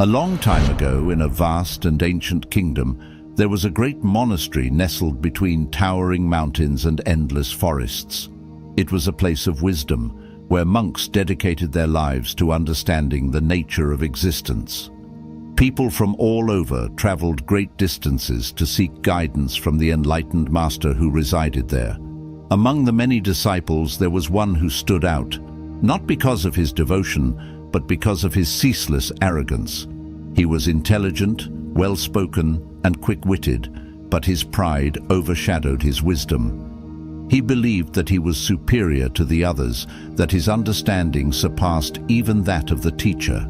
A long time ago, in a vast and ancient kingdom, there was a great monastery nestled between towering mountains and endless forests. It was a place of wisdom, where monks dedicated their lives to understanding the nature of existence. People from all over traveled great distances to seek guidance from the enlightened master who resided there. Among the many disciples, there was one who stood out, not because of his devotion, but because of his ceaseless arrogance. He was intelligent, well-spoken, and quick-witted, but his pride overshadowed his wisdom. He believed that he was superior to the others, that his understanding surpassed even that of the teacher.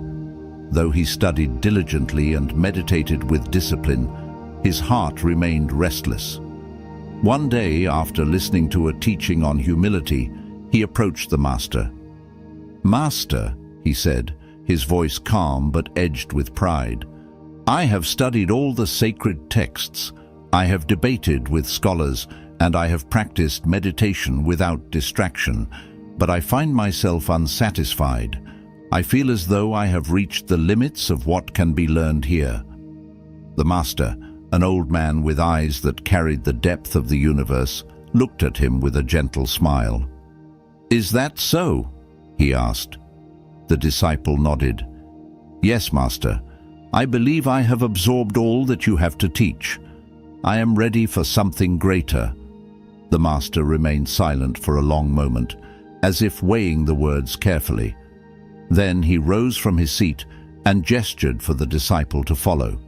Though he studied diligently and meditated with discipline, his heart remained restless. One day, after listening to a teaching on humility, he approached the master. "Master," he said, his voice calm but edged with pride, "I have studied all the sacred texts. I have debated with scholars, and I have practiced meditation without distraction, but I find myself unsatisfied. I feel as though I have reached the limits of what can be learned here." The master, an old man with eyes that carried the depth of the universe, looked at him with a gentle smile. "Is that so?" he asked. The disciple nodded. "Yes, Master. I believe I have absorbed all that you have to teach. I am ready for something greater." The master remained silent for a long moment, as if weighing the words carefully. Then he rose from his seat and gestured for the disciple to follow.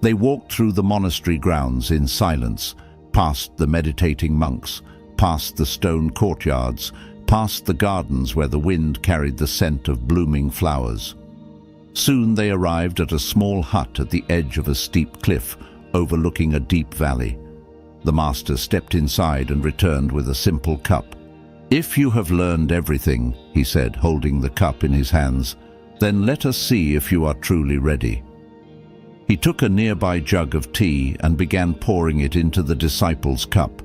They walked through the monastery grounds in silence, past the meditating monks, past the stone courtyards, past the gardens where the wind carried the scent of blooming flowers. Soon they arrived at a small hut at the edge of a steep cliff, overlooking a deep valley. The master stepped inside and returned with a simple cup. "If you have learned everything," he said, holding the cup in his hands, "then let us see if you are truly ready." He took a nearby jug of tea and began pouring it into the disciple's cup.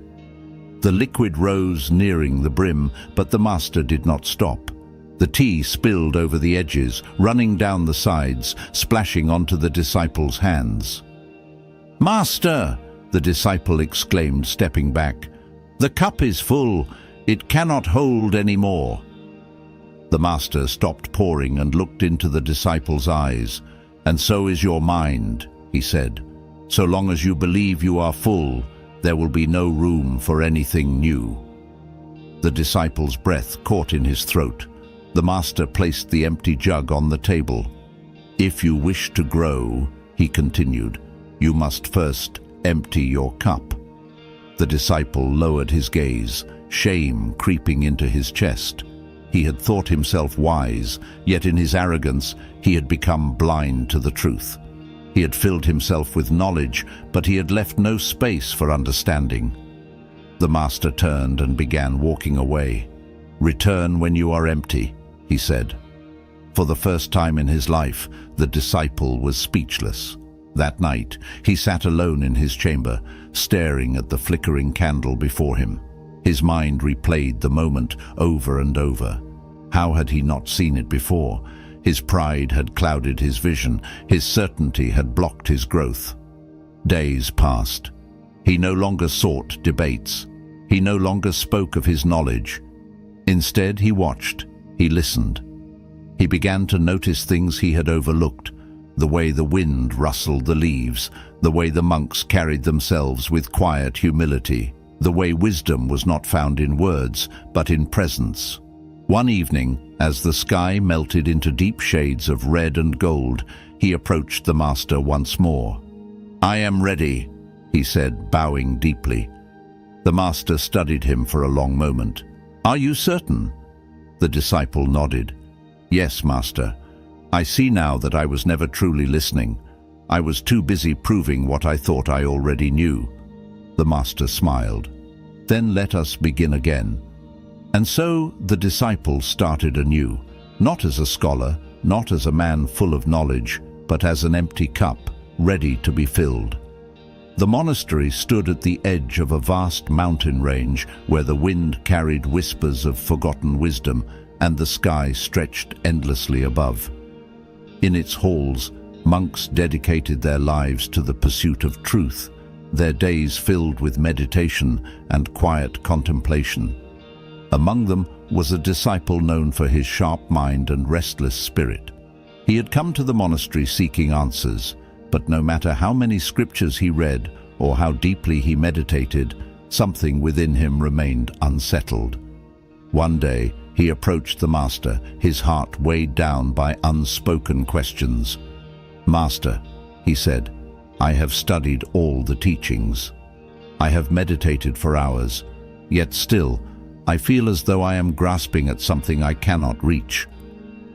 The liquid rose, nearing the brim, but the master did not stop. The tea spilled over the edges, running down the sides, splashing onto the disciple's hands. "Master!" the disciple exclaimed, stepping back. "The cup is full. It cannot hold any more." The master stopped pouring and looked into the disciple's eyes. "And so is your mind," he said. "So long as you believe you are full, there will be no room for anything new." The disciple's breath caught in his throat. The master placed the empty jug on the table. "If you wish to grow," he continued, "you must first empty your cup." The disciple lowered his gaze, shame creeping into his chest. He had thought himself wise, yet in his arrogance he had become blind to the truth. He had filled himself with knowledge, but he had left no space for understanding. The master turned and began walking away. "Return when you are empty," he said. For the first time in his life, the disciple was speechless. That night, he sat alone in his chamber, staring at the flickering candle before him. His mind replayed the moment over and over. How had he not seen it before? His pride had clouded his vision. His certainty had blocked his growth. Days passed. He no longer sought debates. He no longer spoke of his knowledge. Instead, he watched. He listened. He began to notice things he had overlooked. The way the wind rustled the leaves, the way the monks carried themselves with quiet humility, the way wisdom was not found in words, but in presence. One evening, as the sky melted into deep shades of red and gold, he approached the master once more. "I am ready," he said, bowing deeply. The master studied him for a long moment. "Are you certain?" The disciple nodded. "Yes, master. I see now that I was never truly listening. I was too busy proving what I thought I already knew." The master smiled. "Then let us begin again." And so the disciple started anew, not as a scholar, not as a man full of knowledge, but as an empty cup, ready to be filled. The monastery stood at the edge of a vast mountain range where the wind carried whispers of forgotten wisdom and the sky stretched endlessly above. In its halls, Monks dedicated their lives to the pursuit of truth, their days filled with meditation and quiet contemplation. Among them was a disciple known for his sharp mind and restless spirit. He had come to the monastery seeking answers, but no matter how many scriptures he read or how deeply he meditated, something within him remained unsettled. One day, he approached the master, his heart weighed down by unspoken questions. "Master," he said, "I have studied all the teachings. I have meditated for hours, yet still, I feel as though I am grasping at something I cannot reach.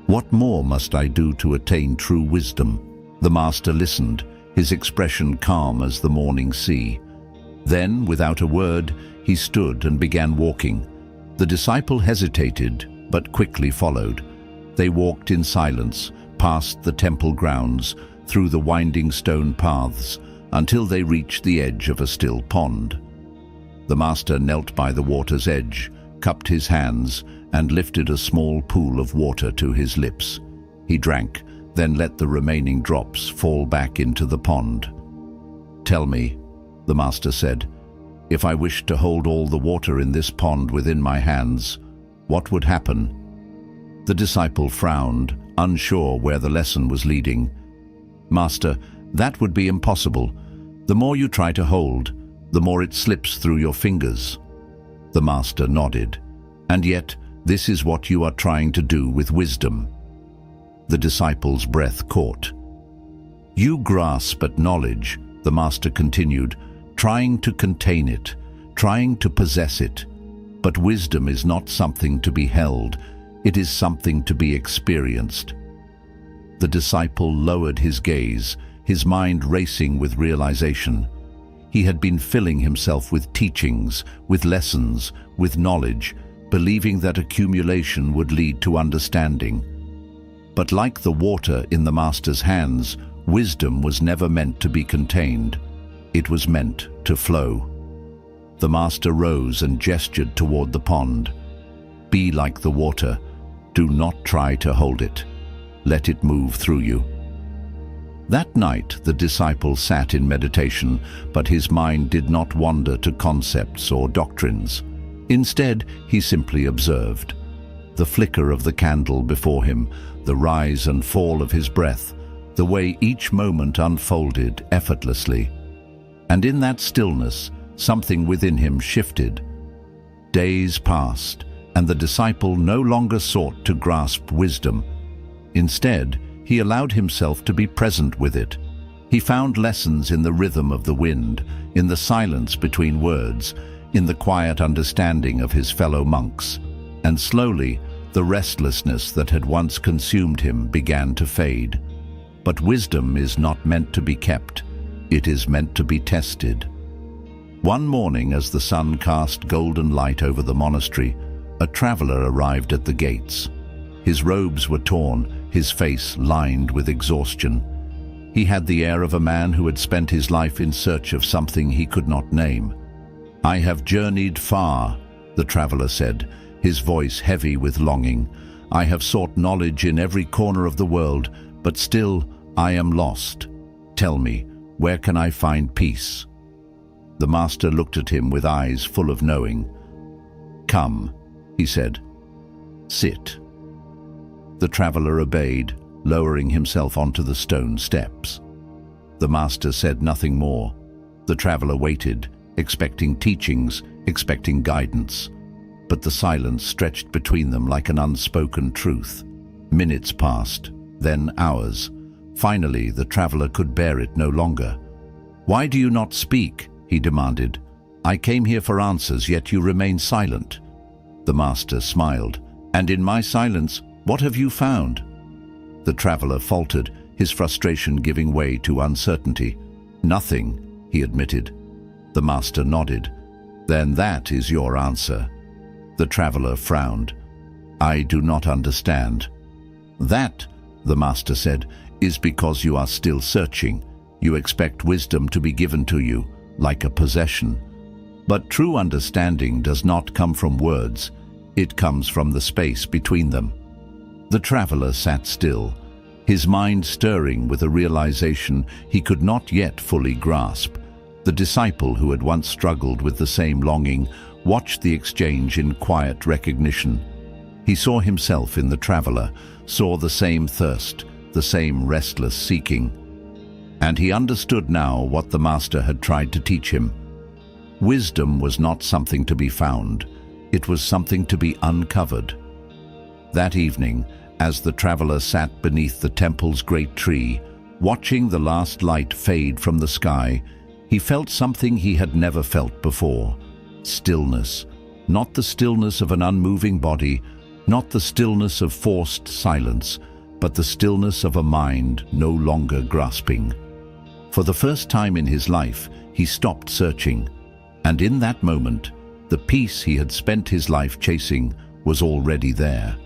What more must I do to attain true wisdom?" The master listened, his expression calm as the morning sea. Then, without a word, he stood and began walking. The disciple hesitated, but quickly followed. They walked in silence, past the temple grounds, through the winding stone paths, until they reached the edge of a still pond. The master knelt by the water's edge, cupped his hands, and lifted a small pool of water to his lips. He drank, then let the remaining drops fall back into the pond. "Tell me," the master said, "if I wished to hold all the water in this pond within my hands, what would happen?" The disciple frowned, unsure where the lesson was leading. "Master, that would be impossible. The more you try to hold, the more it slips through your fingers." The master nodded. "And yet, this is what you are trying to do with wisdom." The disciple's breath caught. "You grasp at knowledge," the master continued, "trying to contain it, trying to possess it. But wisdom is not something to be held, it is something to be experienced." The disciple lowered his gaze, his mind racing with realization. He had been filling himself with teachings, with lessons, with knowledge, believing that accumulation would lead to understanding. But like the water in the master's hands, wisdom was never meant to be contained. It was meant to flow. The master rose and gestured toward the pond. "Be like the water. Do not try to hold it. Let it move through you." That night, the disciple sat in meditation, but his mind did not wander to concepts or doctrines. Instead, he simply observed. The flicker of the candle before him, the rise and fall of his breath, the way each moment unfolded effortlessly. And in that stillness, something within him shifted. Days passed, and the disciple no longer sought to grasp wisdom. Instead, he allowed himself to be present with it. He found lessons in the rhythm of the wind, in the silence between words, in the quiet understanding of his fellow monks. And slowly, the restlessness that had once consumed him began to fade. But wisdom is not meant to be kept. It is meant to be tested. One morning, as the sun cast golden light over the monastery, a traveler arrived at the gates. His robes were torn, his face lined with exhaustion. He had the air of a man who had spent his life in search of something he could not name. "I have journeyed far," the traveler said, his voice heavy with longing. "I have sought knowledge in every corner of the world, but still I am lost. Tell me, where can I find peace?" The master looked at him with eyes full of knowing. "Come," he said. "Sit." The traveler obeyed, lowering himself onto the stone steps. The master said nothing more. The traveler waited, expecting teachings, expecting guidance. But the silence stretched between them like an unspoken truth. Minutes passed, then hours. Finally, the traveler could bear it no longer. "Why do you not speak?" he demanded. "I came here for answers, yet you remain silent." The master smiled. "And in my silence, what have you found?" The traveler faltered, his frustration giving way to uncertainty. "Nothing," he admitted. The master nodded. "Then that is your answer." The traveler frowned. "I do not understand." "That," the master said, "is because you are still searching. You expect wisdom to be given to you, like a possession. But true understanding does not come from words. It comes from the space between them." The traveler sat still, his mind stirring with a realization he could not yet fully grasp. The disciple, who had once struggled with the same longing, watched the exchange in quiet recognition. He saw himself in the traveler, saw the same thirst, the same restless seeking. And he understood now what the master had tried to teach him. Wisdom was not something to be found, it was something to be uncovered. That evening, as the traveler sat beneath the temple's great tree, watching the last light fade from the sky, he felt something he had never felt before. Stillness. Not the stillness of an unmoving body, not the stillness of forced silence, but the stillness of a mind no longer grasping. For the first time in his life, he stopped searching, and in that moment, the peace he had spent his life chasing was already there.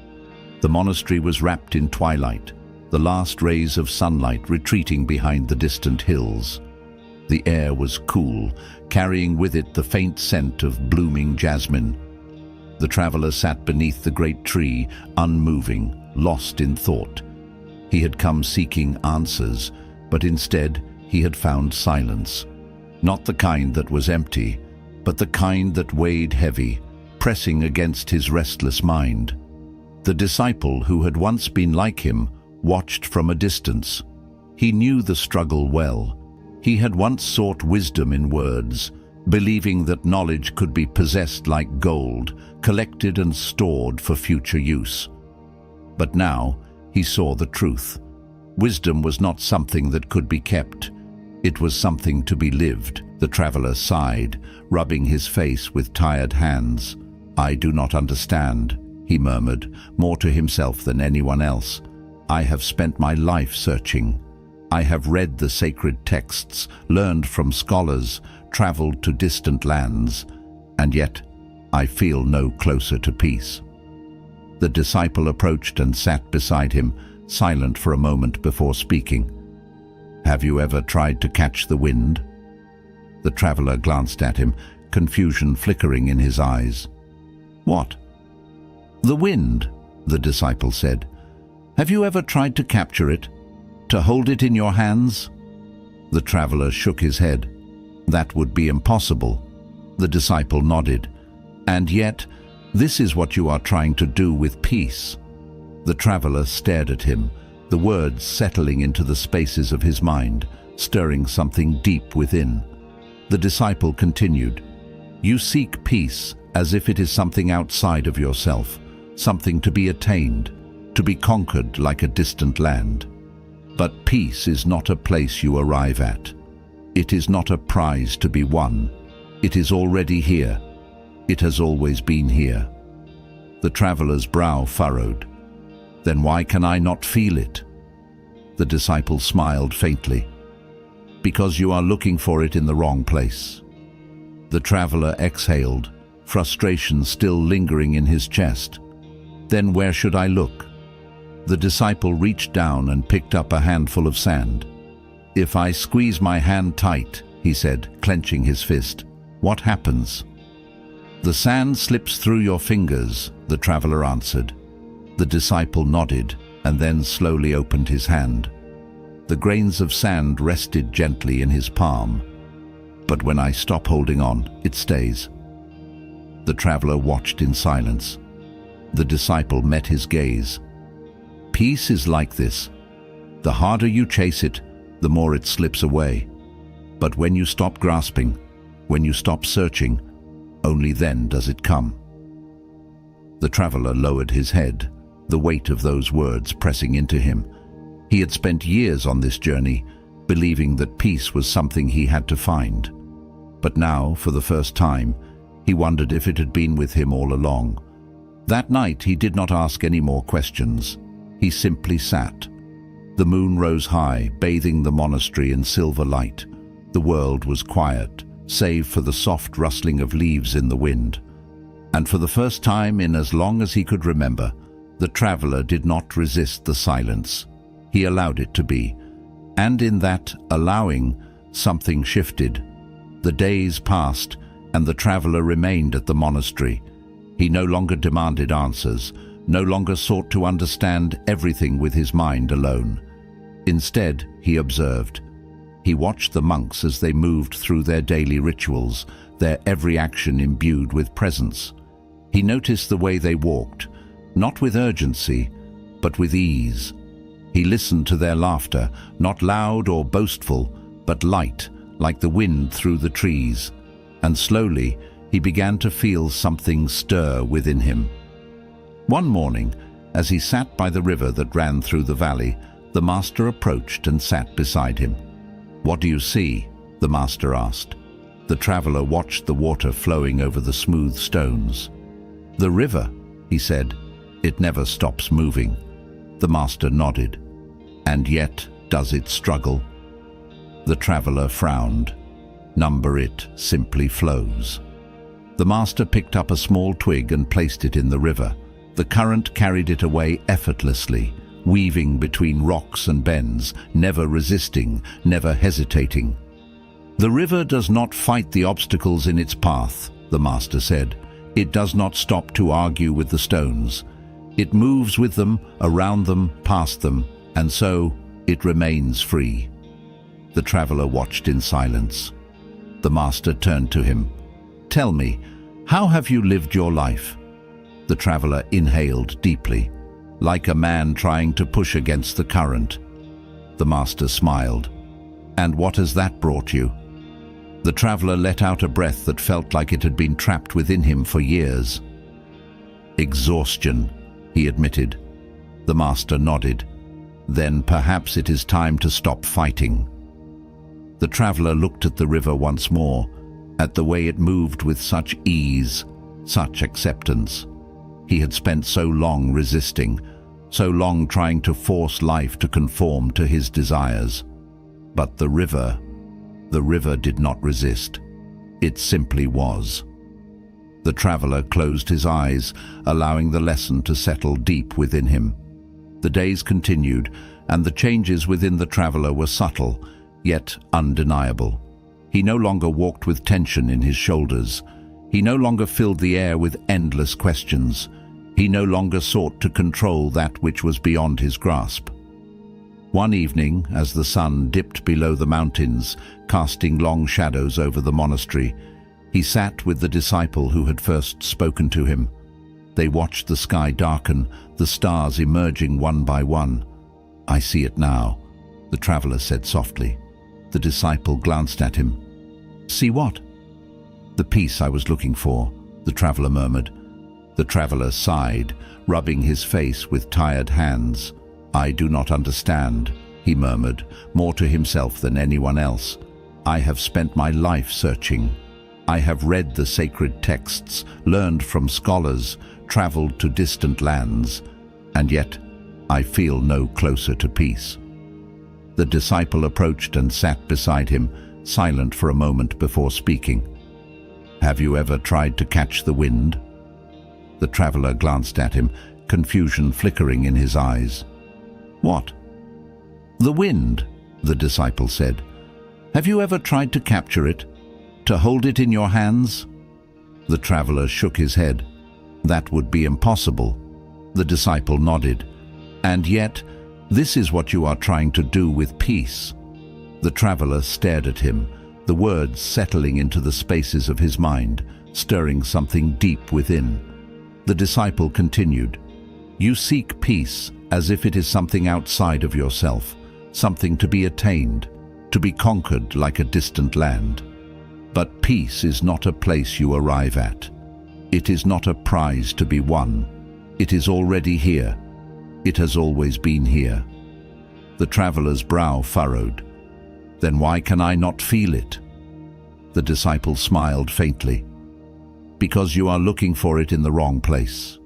The monastery was wrapped in twilight, the last rays of sunlight retreating behind the distant hills. The air was cool, carrying with it the faint scent of blooming jasmine. The traveler sat beneath the great tree, unmoving, lost in thought. He had come seeking answers, but instead he had found silence. Not the kind that was empty, but the kind that weighed heavy, pressing against his restless mind. The disciple, who had once been like him, watched from a distance. He knew the struggle well. He had once sought wisdom in words, believing that knowledge could be possessed like gold, collected and stored for future use. But now he saw the truth. Wisdom was not something that could be kept. It was something to be lived. The traveler sighed, rubbing his face with tired hands. "I do not understand," he murmured, more to himself than anyone else. "I have spent my life searching. I have read the sacred texts, learned from scholars, traveled to distant lands, and yet I feel no closer to peace." The disciple approached and sat beside him, silent for a moment before speaking. "Have you ever tried to catch the wind?" The traveler glanced at him, confusion flickering in his eyes. "What?" "The wind," the disciple said. "Have you ever tried to capture it? To hold it in your hands?" The traveler shook his head. "That would be impossible." The disciple nodded. "And yet, this is what you are trying to do with peace." The traveler stared at him, the words settling into the spaces of his mind, stirring something deep within. The disciple continued, "You seek peace as if it is something outside of yourself, something to be attained, to be conquered like a distant land. But peace is not a place you arrive at. It is not a prize to be won. It is already here. It has always been here." The traveler's brow furrowed. "Then why can I not feel it?" The disciple smiled faintly. "Because you are looking for it in the wrong place." The traveler exhaled, frustration still lingering in his chest. "Then where should I look?" The disciple reached down and picked up a handful of sand. "If I squeeze my hand tight," he said, clenching his fist, "what happens?" "The sand slips through your fingers," the traveler answered. The disciple nodded and then slowly opened his hand. The grains of sand rested gently in his palm. "But when I stop holding on, it stays." The traveler watched in silence. The disciple met his gaze. "Peace is like this. The harder you chase it, the more it slips away. But when you stop grasping, when you stop searching, only then does it come." The traveler lowered his head, the weight of those words pressing into him. He had spent years on this journey, believing that peace was something he had to find. But now, for the first time, he wondered if it had been with him all along. That night he did not ask any more questions. He simply sat. The moon rose high, bathing the monastery in silver light. The world was quiet, save for the soft rustling of leaves in the wind. And for the first time in as long as he could remember, the traveler did not resist the silence. He allowed it to be. And in that allowing, something shifted. The days passed, and the traveler remained at the monastery. He no longer demanded answers, no longer sought to understand everything with his mind alone. Instead, he observed. He watched the monks as they moved through their daily rituals, their every action imbued with presence. He noticed the way they walked, not with urgency, but with ease. He listened to their laughter, not loud or boastful, but light, like the wind through the trees. And slowly, he began to feel something stir within him. One morning, as he sat by the river that ran through the valley, the master approached and sat beside him. "What do you see?" the master asked. The traveler watched the water flowing over the smooth stones. "The river," he said. "It never stops moving." The master nodded. "And yet, does it struggle?" The traveler frowned. "Number it simply flows." The master picked up a small twig and placed it in the river. The current carried it away effortlessly, weaving between rocks and bends, never resisting, never hesitating. "The river does not fight the obstacles in its path," the master said. "It does not stop to argue with the stones. It moves with them, around them, past them, and so it remains free." The traveler watched in silence. The master turned to him. "Tell me, how have you lived your life?" The traveler inhaled deeply, like a man trying to push against the current. The master smiled. "And what has that brought you?" The traveler let out a breath that felt like it had been trapped within him for years. "Exhaustion," he admitted. The master nodded. "Then perhaps it is time to stop fighting." The traveler looked at the river once more, at the way it moved with such ease, such acceptance. He had spent so long resisting, so long trying to force life to conform to his desires. But the river did not resist. It simply was. The traveler closed his eyes, allowing the lesson to settle deep within him. The days continued, and the changes within the traveler were subtle, yet undeniable. He no longer walked with tension in his shoulders. He no longer filled the air with endless questions. He no longer sought to control that which was beyond his grasp. One evening, as the sun dipped below the mountains, casting long shadows over the monastery, he sat with the disciple who had first spoken to him. They watched the sky darken, the stars emerging one by one. "I see it now," the traveler said softly. The disciple glanced at him. "See what?" "The peace I was looking for," the traveler murmured. The traveler sighed, rubbing his face with tired hands. "I do not understand," he murmured, more to himself than anyone else. "I have spent my life searching. I have read the sacred texts, learned from scholars, traveled to distant lands, and yet I feel no closer to peace." The disciple approached and sat beside him, silent for a moment before speaking. "Have you ever tried to catch the wind?" The traveler glanced at him, confusion flickering in his eyes. "What?" "The wind," the disciple said. "Have you ever tried to capture it? To hold it in your hands?" The traveler shook his head. "That would be impossible." The disciple nodded. "And yet, this is what you are trying to do with peace." The traveler stared at him, the words settling into the spaces of his mind, stirring something deep within. The disciple continued, "You seek peace as if it is something outside of yourself, something to be attained, to be conquered like a distant land. But peace is not a place you arrive at. It is not a prize to be won. It is already here. It has always been here." The traveler's brow furrowed. "Then why can I not feel it?" The disciple smiled faintly. "Because you are looking for it in the wrong place."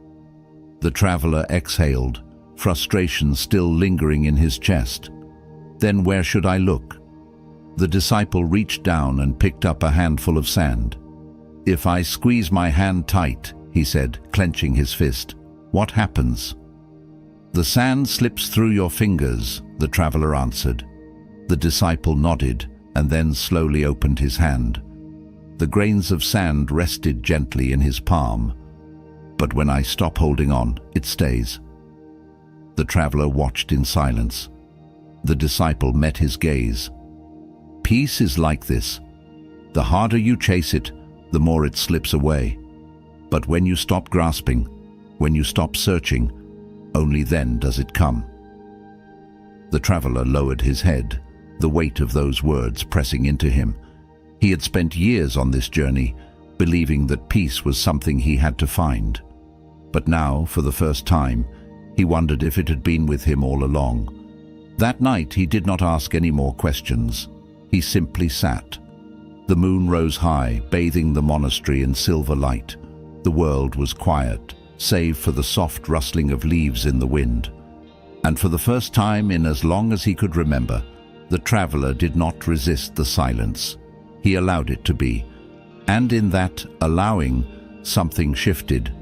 The traveler exhaled, frustration still lingering in his chest. "Then where should I look?" The disciple reached down and picked up a handful of sand. "If I squeeze my hand tight," he said, clenching his fist, "what happens?" "The sand slips through your fingers," the traveler answered. The disciple nodded and then slowly opened his hand. The grains of sand rested gently in his palm. "But when I stop holding on, it stays." The traveler watched in silence. The disciple met his gaze. Peace is like this. The harder you chase it, the more it slips away. But when you stop grasping, when you stop searching, only then does it come. The traveler lowered his head, the weight of those words pressing into him. He had spent years on this journey, believing that peace was something he had to find. But now, for the first time, he wondered if it had been with him all along. That night he did not ask any more questions. He simply sat. The moon rose high, bathing the monastery in silver light. The world was quiet, save for the soft rustling of leaves in the wind. And for the first time in as long as he could remember, the traveler did not resist the silence. He allowed it to be. And in that allowing, something shifted.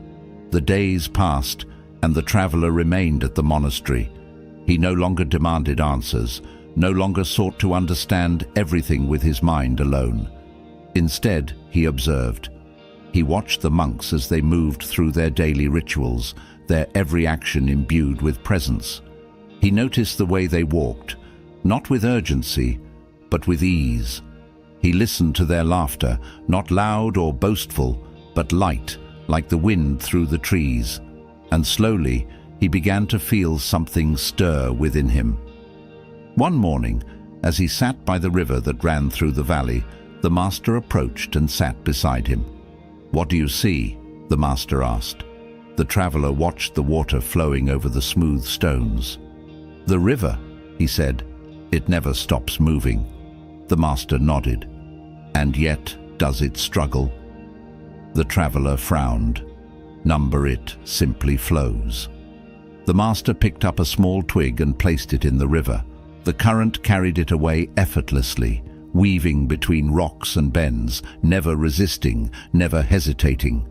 The days passed, and the traveler remained at the monastery. He no longer demanded answers, no longer sought to understand everything with his mind alone. Instead, he observed. He watched the monks as they moved through their daily rituals, their every action imbued with presence. He noticed the way they walked, not with urgency, but with ease. He listened to their laughter, not loud or boastful, but light, like the wind through the trees. And slowly, he began to feel something stir within him. One morning, as he sat by the river that ran through the valley, the master approached and sat beside him. "What do you see?" the master asked. The traveler watched the water flowing over the smooth stones. "The river," he said. "It never stops moving." The master nodded. "And yet, does it struggle?" The traveler frowned. "Number it simply flows." The master picked up a small twig and placed it in the river. The current carried it away effortlessly, weaving between rocks and bends, never resisting, never hesitating.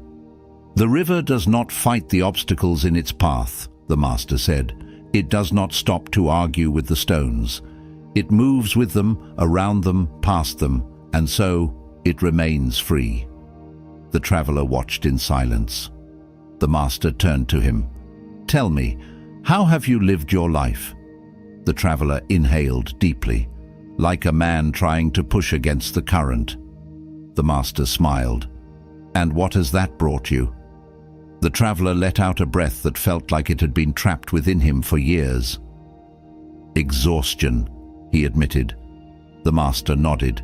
"The river does not fight the obstacles in its path," the master said. "It does not stop to argue with the stones. It moves with them, around them, past them, and so it remains free." The traveler watched in silence. The master turned to him. "Tell me, how have you lived your life?" The traveler inhaled deeply, like a man trying to push against the current. The master smiled. "And what has that brought you?" The traveler let out a breath that felt like it had been trapped within him for years. "Exhaustion," he admitted. The master nodded.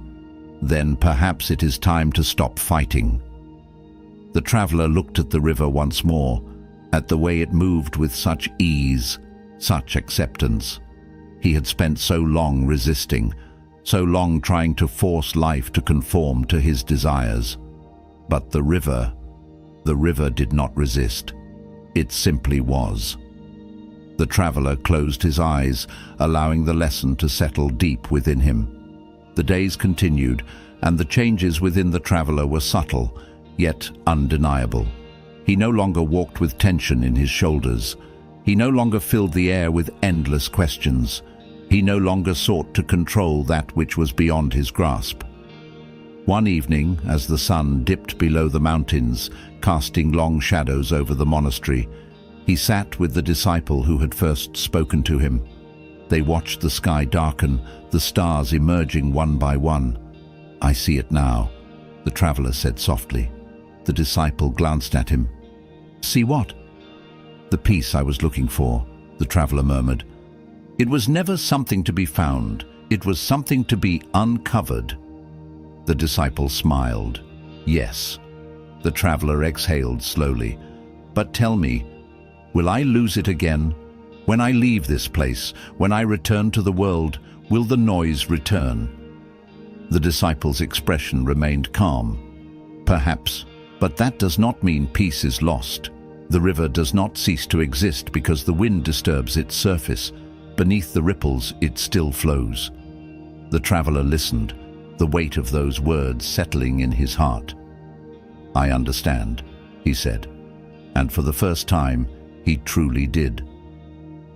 "Then perhaps it is time to stop fighting." The traveler looked at the river once more, at the way it moved with such ease, such acceptance. He had spent so long resisting, so long trying to force life to conform to his desires. But the river did not resist. It simply was. The traveler closed his eyes, allowing the lesson to settle deep within him. The days continued, and the changes within the traveler were subtle, yet undeniable. He no longer walked with tension in his shoulders. He no longer filled the air with endless questions. He no longer sought to control that which was beyond his grasp. One evening, as the sun dipped below the mountains, casting long shadows over the monastery, he sat with the disciple who had first spoken to him. They watched the sky darken, the stars emerging one by one. "I see it now," the traveler said softly. The disciple glanced at him. "See what?" "The peace I was looking for," the traveler murmured. "It was never something to be found. It was something to be uncovered." The disciple smiled. "Yes." The traveler exhaled slowly. "But tell me, will I lose it again? When I leave this place, when I return to the world, will the noise return?" The disciple's expression remained calm. "Perhaps, but that does not mean peace is lost. The river does not cease to exist because the wind disturbs its surface. Beneath the ripples, it still flows." The traveler listened, the weight of those words settling in his heart. "I understand," he said, and for the first time, he truly did.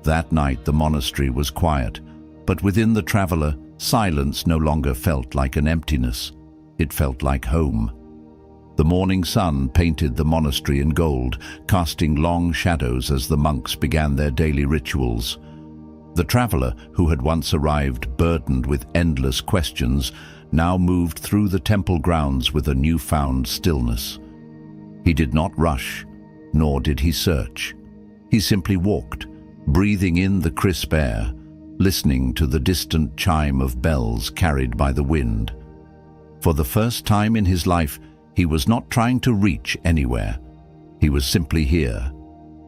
That night the monastery was quiet, but within the traveler, silence no longer felt like an emptiness. It felt like home. The morning sun painted the monastery in gold, casting long shadows as the monks began their daily rituals. The traveler, who had once arrived burdened with endless questions, now moved through the temple grounds with a newfound stillness. He did not rush, nor did he search. He simply walked, breathing in the crisp air, listening to the distant chime of bells carried by the wind. For the first time in his life, he was not trying to reach anywhere. He was simply here.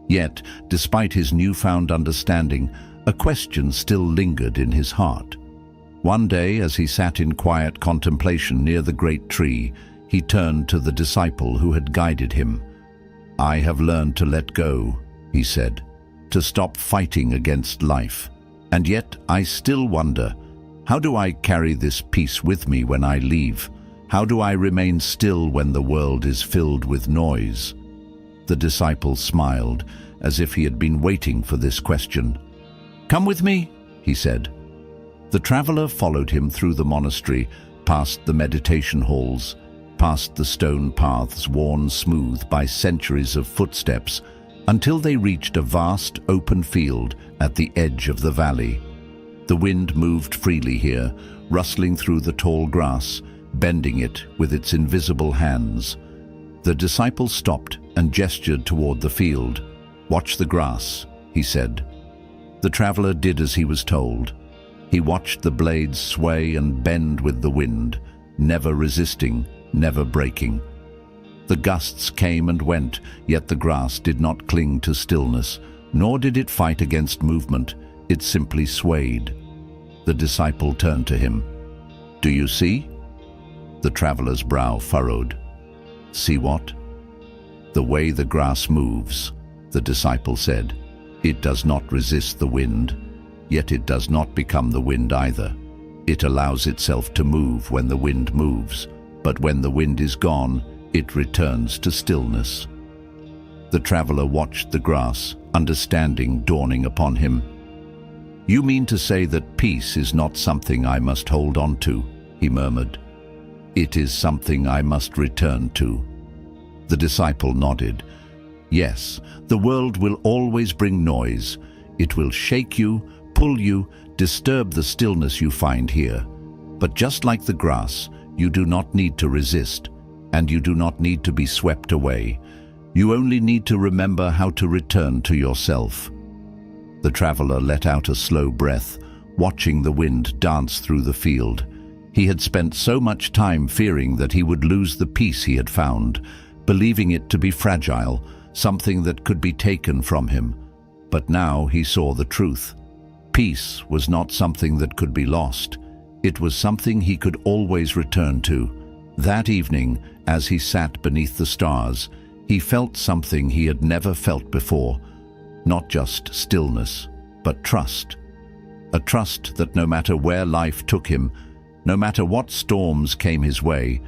Yet, despite his newfound understanding, a question still lingered in his heart. One day, as he sat in quiet contemplation near the great tree, he turned to the disciple who had guided him. "I have learned to let go," he said, "to stop fighting against life. And yet I still wonder, how do I carry this peace with me when I leave? How do I remain still when the world is filled with noise?" The disciple smiled, as if he had been waiting for this question. "Come with me," he said. The traveler followed him through the monastery, past the meditation halls, past the stone paths worn smooth by centuries of footsteps, until they reached a vast open field at the edge of the valley. The wind moved freely here, rustling through the tall grass, bending it with its invisible hands. The disciple stopped and gestured toward the field. "Watch the grass," he said. The traveler did as he was told. He watched the blades sway and bend with the wind, never resisting, never breaking. The gusts came and went, yet the grass did not cling to stillness, nor did it fight against movement. It simply swayed. The disciple turned to him. "Do you see?" The traveler's brow furrowed. "See what?" "The way the grass moves," the disciple said. "It does not resist the wind, yet it does not become the wind either. It allows itself to move when the wind moves, but when the wind is gone, it returns to stillness." The traveler watched the grass, understanding dawning upon him. "You mean to say that peace is not something I must hold on to," he murmured. "It is something I must return to." The disciple nodded. "Yes, the world will always bring noise. It will shake you, pull you, disturb the stillness you find here. But just like the grass, you do not need to resist, and you do not need to be swept away. You only need to remember how to return to yourself." The traveler let out a slow breath, watching the wind dance through the field. He had spent so much time fearing that he would lose the peace he had found, believing it to be fragile, something that could be taken from him. But now he saw the truth. Peace was not something that could be lost. It was something he could always return to. That evening, as he sat beneath the stars, he felt something he had never felt before. Not just stillness, but trust. A trust that no matter where life took him, no matter what storms came his way,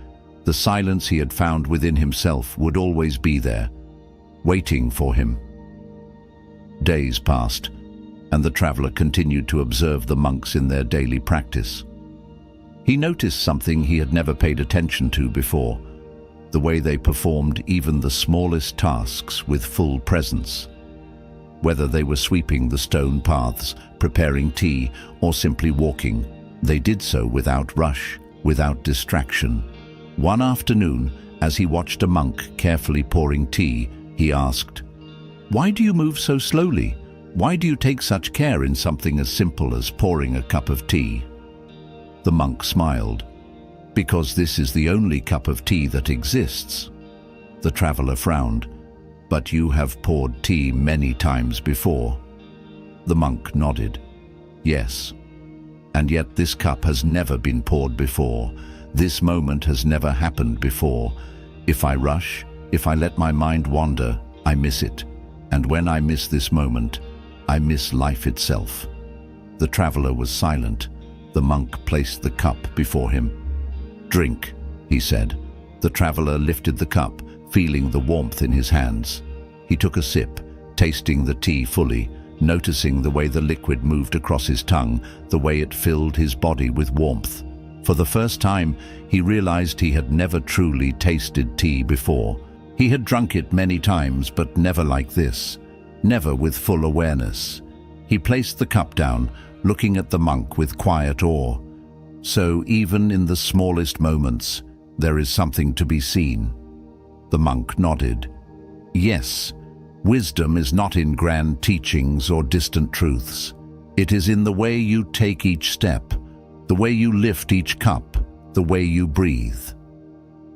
the silence he had found within himself would always be there, waiting for him. Days passed, and the traveler continued to observe the monks in their daily practice. He noticed something he had never paid attention to before, the way they performed even the smallest tasks with full presence. Whether they were sweeping the stone paths, preparing tea, or simply walking, they did so without rush, without distraction. One afternoon, as he watched a monk carefully pouring tea, he asked, "Why do you move so slowly? Why do you take such care in something as simple as pouring a cup of tea?" The monk smiled. "Because this is the only cup of tea that exists." The traveler frowned. "But you have poured tea many times before." The monk nodded. "Yes. And yet this cup has never been poured before. This moment has never happened before. If I rush, if I let my mind wander, I miss it. And when I miss this moment, I miss life itself." The traveler was silent. The monk placed the cup before him. "Drink," he said. The traveler lifted the cup, feeling the warmth in his hands. He took a sip, tasting the tea fully, noticing the way the liquid moved across his tongue, the way it filled his body with warmth. For the first time, he realized he had never truly tasted tea before. He had drunk it many times, but never like this, never with full awareness. He placed the cup down, looking at the monk with quiet awe. So even in the smallest moments, there is something to be seen. The monk nodded. Yes, wisdom is not in grand teachings or distant truths. It is in the way you take each step, the way you lift each cup, the way you breathe.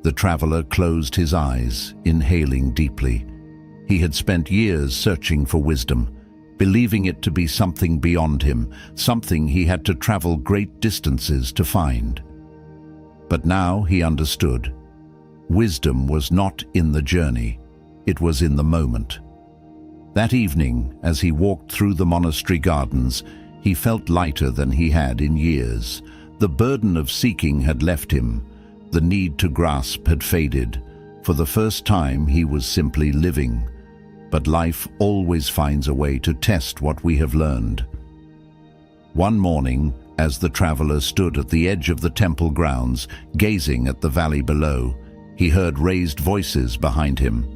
The traveler closed his eyes, inhaling deeply. He had spent years searching for wisdom, believing it to be something beyond him, something he had to travel great distances to find. But now he understood. Wisdom was not in the journey, it was in the moment. That evening, as he walked through the monastery gardens, he felt lighter than he had in years. The burden of seeking had left him. The need to grasp had faded. For the first time, he was simply living. But life always finds a way to test what we have learned. One morning, as the traveler stood at the edge of the temple grounds, gazing at the valley below, he heard raised voices behind him.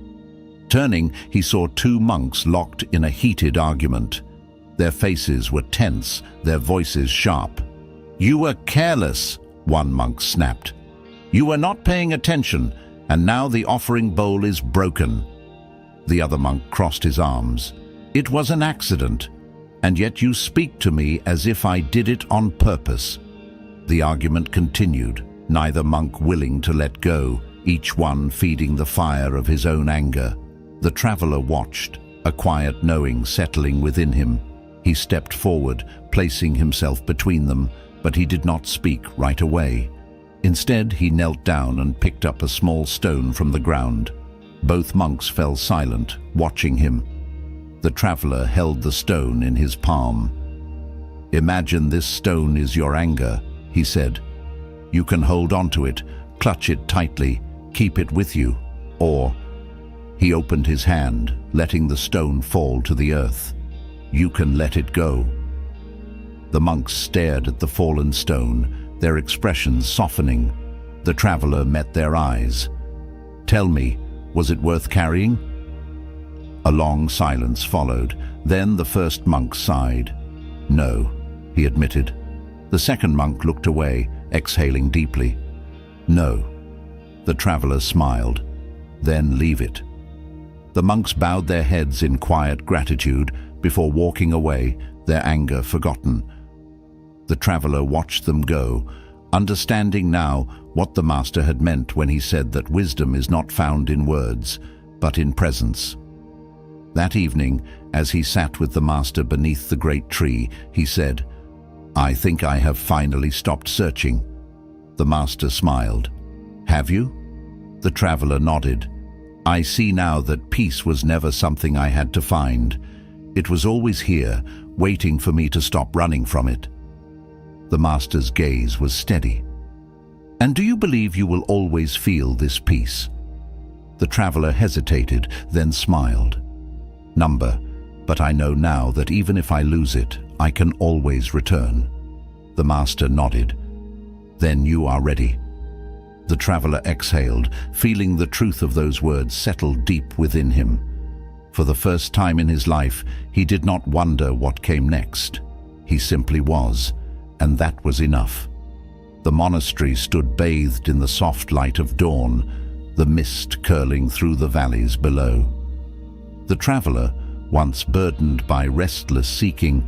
Turning, he saw two monks locked in a heated argument. Their faces were tense, their voices sharp. "You were careless," one monk snapped. "You were not paying attention, and now the offering bowl is broken." The other monk crossed his arms. "It was an accident, and yet you speak to me as if I did it on purpose." The argument continued, neither monk willing to let go, each one feeding the fire of his own anger. The traveler watched, a quiet knowing settling within him. He stepped forward, placing himself between them, but he did not speak right away. Instead, he knelt down and picked up a small stone from the ground. Both monks fell silent, watching him. The traveler held the stone in his palm. "Imagine this stone is your anger," he said. "You can hold on to it, clutch it tightly, keep it with you, or..." He opened his hand, letting the stone fall to the earth. "You can let it go." The monks stared at the fallen stone, their expressions softening. The traveler met their eyes. "Tell me, was it worth carrying?" A long silence followed. Then the first monk sighed. "No," he admitted. The second monk looked away, exhaling deeply. "No." The traveler smiled. "Then leave it." The monks bowed their heads in quiet gratitude before walking away, their anger forgotten. The traveler watched them go, understanding now what the master had meant when he said that wisdom is not found in words, but in presence. That evening, as he sat with the master beneath the great tree, he said, "I think I have finally stopped searching." The master smiled. "Have you?" The traveler nodded. "I see now that peace was never something I had to find. It was always here, waiting for me to stop running from it." The master's gaze was steady. "And do you believe you will always feel this peace?" The traveler hesitated, then smiled. "Number, but I know now that even if I lose it, I can always return." The master nodded. "Then you are ready." The traveler exhaled, feeling the truth of those words settle deep within him. For the first time in his life, he did not wonder what came next. He simply was, and that was enough. The monastery stood bathed in the soft light of dawn, the mist curling through the valleys below. The traveler, once burdened by restless seeking,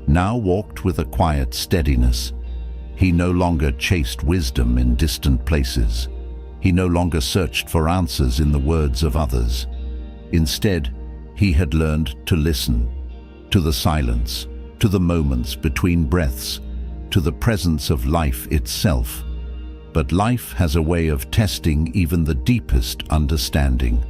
now walked with a quiet steadiness. He no longer chased wisdom in distant places. He no longer searched for answers in the words of others. Instead, he had learned to listen, to the silence, to the moments between breaths, to the presence of life itself. But life has a way of testing even the deepest understanding.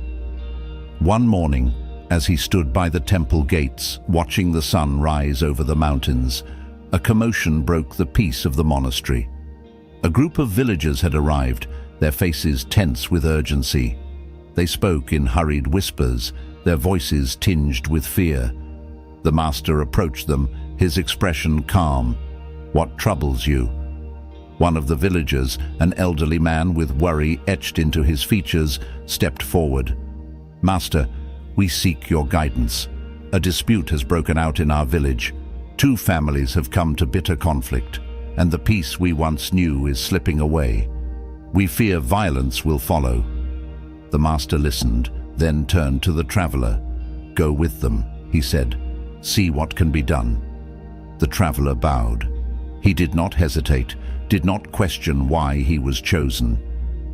One morning, as he stood by the temple gates, watching the sun rise over the mountains, a commotion broke the peace of the monastery. A group of villagers had arrived, their faces tense with urgency. They spoke in hurried whispers, their voices tinged with fear. The master approached them, his expression calm. "What troubles you?" One of the villagers, an elderly man with worry etched into his features, stepped forward. "Master, we seek your guidance. A dispute has broken out in our village. Two families have come to bitter conflict, and the peace we once knew is slipping away. We fear violence will follow." The master listened, then turned to the traveler. "Go with them," he said. "See what can be done." The traveler bowed. He did not hesitate, did not question why he was chosen.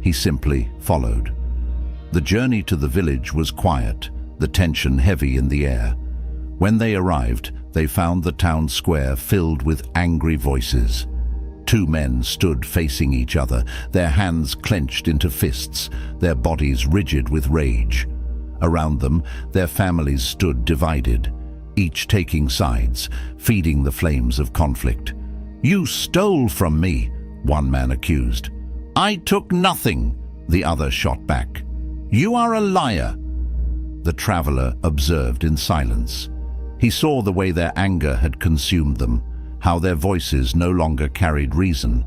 He simply followed. The journey to the village was quiet, the tension heavy in the air. When they arrived, they found the town square filled with angry voices. Two men stood facing each other, their hands clenched into fists, their bodies rigid with rage. Around them, their families stood divided, each taking sides, feeding the flames of conflict. "You stole from me," one man accused. "I took nothing," the other shot back. "You are a liar." The traveler observed in silence. He saw the way their anger had consumed them, how their voices no longer carried reason.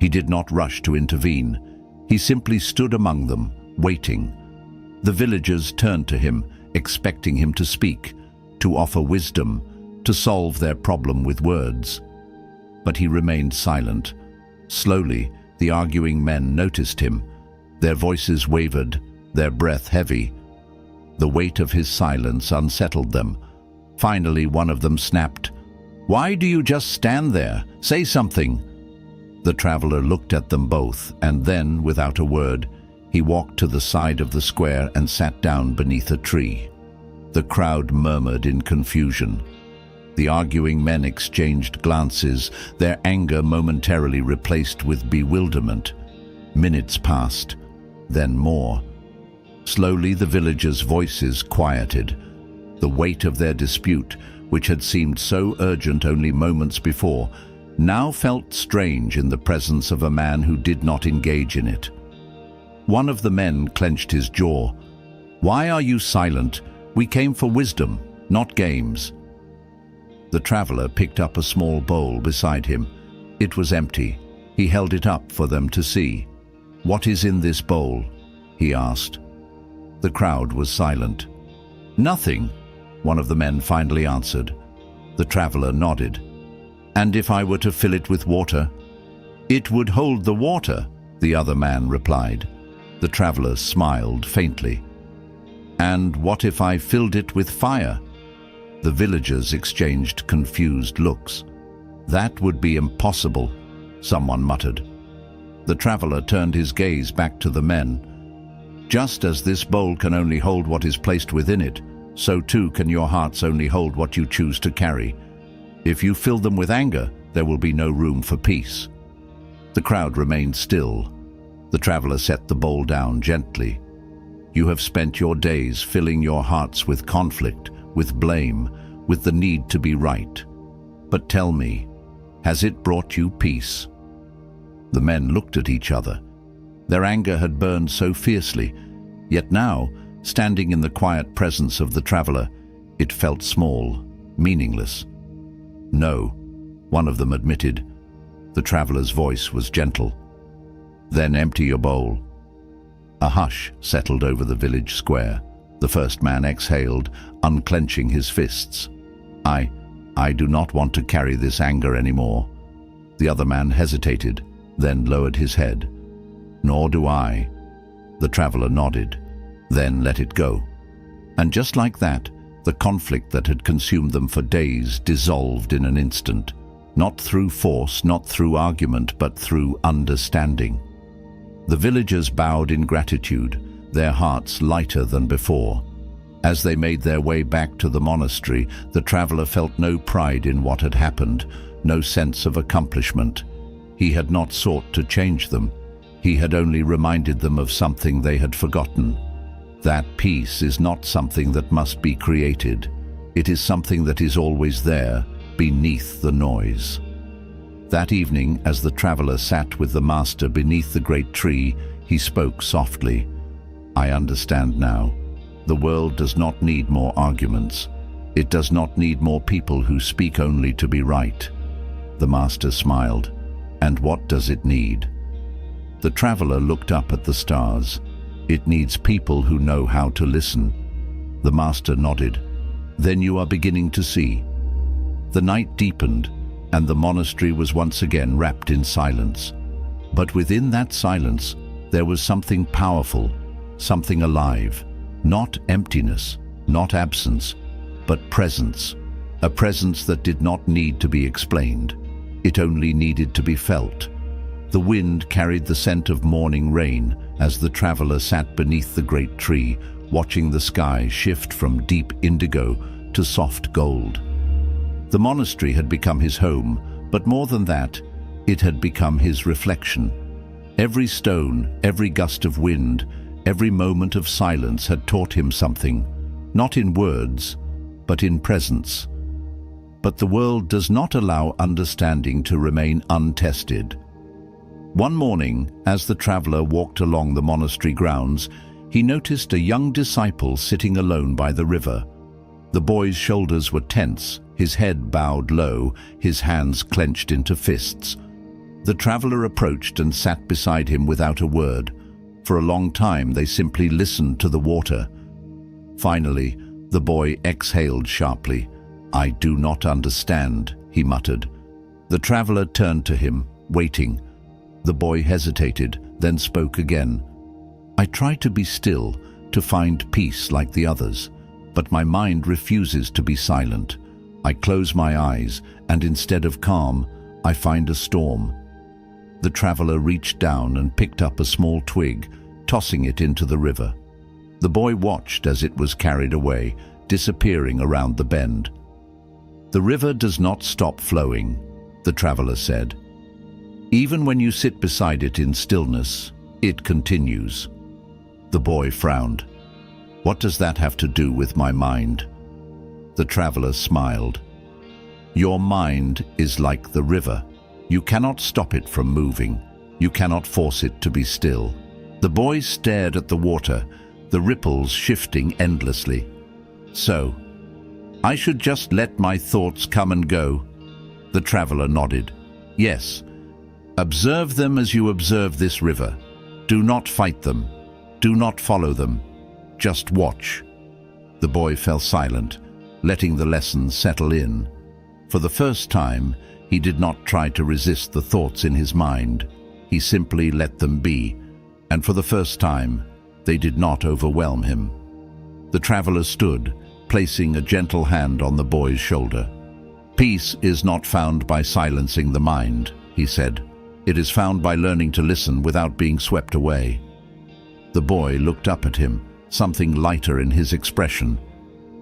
He did not rush to intervene. He simply stood among them, waiting. The villagers turned to him, expecting him to speak, to offer wisdom, to solve their problem with words. But he remained silent. Slowly, the arguing men noticed him. Their voices wavered, their breath heavy. The weight of his silence unsettled them. Finally, one of them snapped, "Why do you just stand there? Say something." The traveler looked at them both, and then, without a word, he walked to the side of the square and sat down beneath a tree. The crowd murmured in confusion. The arguing men exchanged glances, their anger momentarily replaced with bewilderment. Minutes passed, then more. Slowly the villagers' voices quieted. The weight of their dispute, which had seemed so urgent only moments before, now felt strange in the presence of a man who did not engage in it. One of the men clenched his jaw. "Why are you silent? We came for wisdom, not games." The traveler picked up a small bowl beside him. It was empty. He held it up for them to see. "What is in this bowl?" he asked. The crowd was silent. "Nothing," one of the men finally answered. The traveler nodded. "And if I were to fill it with water?" "It would hold the water," the other man replied. The traveler smiled faintly. "And what if I filled it with fire?" The villagers exchanged confused looks. "That would be impossible," someone muttered. The traveler turned his gaze back to the men. "Just as this bowl can only hold what is placed within it, so too can your hearts only hold what you choose to carry. If you fill them with anger, there will be no room for peace." The crowd remained still. The traveler set the bowl down gently. "You have spent your days filling your hearts with conflict, with blame, with the need to be right. But tell me, has it brought you peace?" The men looked at each other. Their anger had burned so fiercely, yet now, standing in the quiet presence of the traveler, it felt small, meaningless. "No," one of them admitted. The traveler's voice was gentle. "Then empty your bowl." A hush settled over the village square. The first man exhaled, unclenching his fists. I do not want to carry this anger anymore." The other man hesitated, then lowered his head. "Nor do I." The traveler nodded, then let it go. And just like that, the conflict that had consumed them for days dissolved in an instant. Not through force, not through argument, but through understanding. The villagers bowed in gratitude, their hearts lighter than before. As they made their way back to the monastery, the traveler felt no pride in what had happened, no sense of accomplishment. He had not sought to change them. He had only reminded them of something they had forgotten. That peace is not something that must be created. It is something that is always there, beneath the noise. That evening, as the traveler sat with the master beneath the great tree, he spoke softly. "I understand now. The world does not need more arguments. It does not need more people who speak only to be right." The master smiled. "And what does it need?" The traveler looked up at the stars. "It needs people who know how to listen." The master nodded. "Then you are beginning to see." The night deepened, and the monastery was once again wrapped in silence. But within that silence, there was something powerful, something alive. Not emptiness, not absence, but presence. A presence that did not need to be explained. It only needed to be felt. The wind carried the scent of morning rain as the traveler sat beneath the great tree, watching the sky shift from deep indigo to soft gold. The monastery had become his home, but more than that, it had become his reflection. Every stone, every gust of wind, every moment of silence had taught him something, not in words, but in presence. But the world does not allow understanding to remain untested. One morning, as the traveler walked along the monastery grounds, he noticed a young disciple sitting alone by the river. The boy's shoulders were tense, his head bowed low, his hands clenched into fists. The traveler approached and sat beside him without a word. For a long time they simply listened to the water. Finally, the boy exhaled sharply. "I do not understand," he muttered. The traveler turned to him, waiting. The boy hesitated, then spoke again. "I try to be still, to find peace like the others, but my mind refuses to be silent. I close my eyes, and instead of calm, I find a storm." The traveler reached down and picked up a small twig, tossing it into the river. The boy watched as it was carried away, disappearing around the bend. "The river does not stop flowing," the traveler said. "Even when you sit beside it in stillness, it continues." The boy frowned. "What does that have to do with my mind?" The traveler smiled. "Your mind is like the river. You cannot stop it from moving. You cannot force it to be still." The boy stared at the water, the ripples shifting endlessly. "So, I should just let my thoughts come and go?" The traveler nodded. "Yes. Observe them as you observe this river. Do not fight them. Do not follow them. Just watch." The boy fell silent, letting the lesson settle in. For the first time, he did not try to resist the thoughts in his mind. He simply let them be, and for the first time, they did not overwhelm him. The traveler stood, placing a gentle hand on the boy's shoulder. "Peace is not found by silencing the mind," he said. "It is found by learning to listen without being swept away." The boy looked up at him, something lighter in his expression.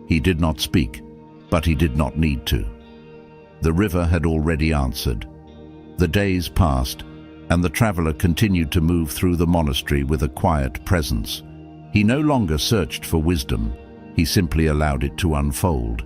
He did not speak, but he did not need to. The river had already answered. The days passed, and the traveler continued to move through the monastery with a quiet presence. He no longer searched for wisdom. He simply allowed it to unfold.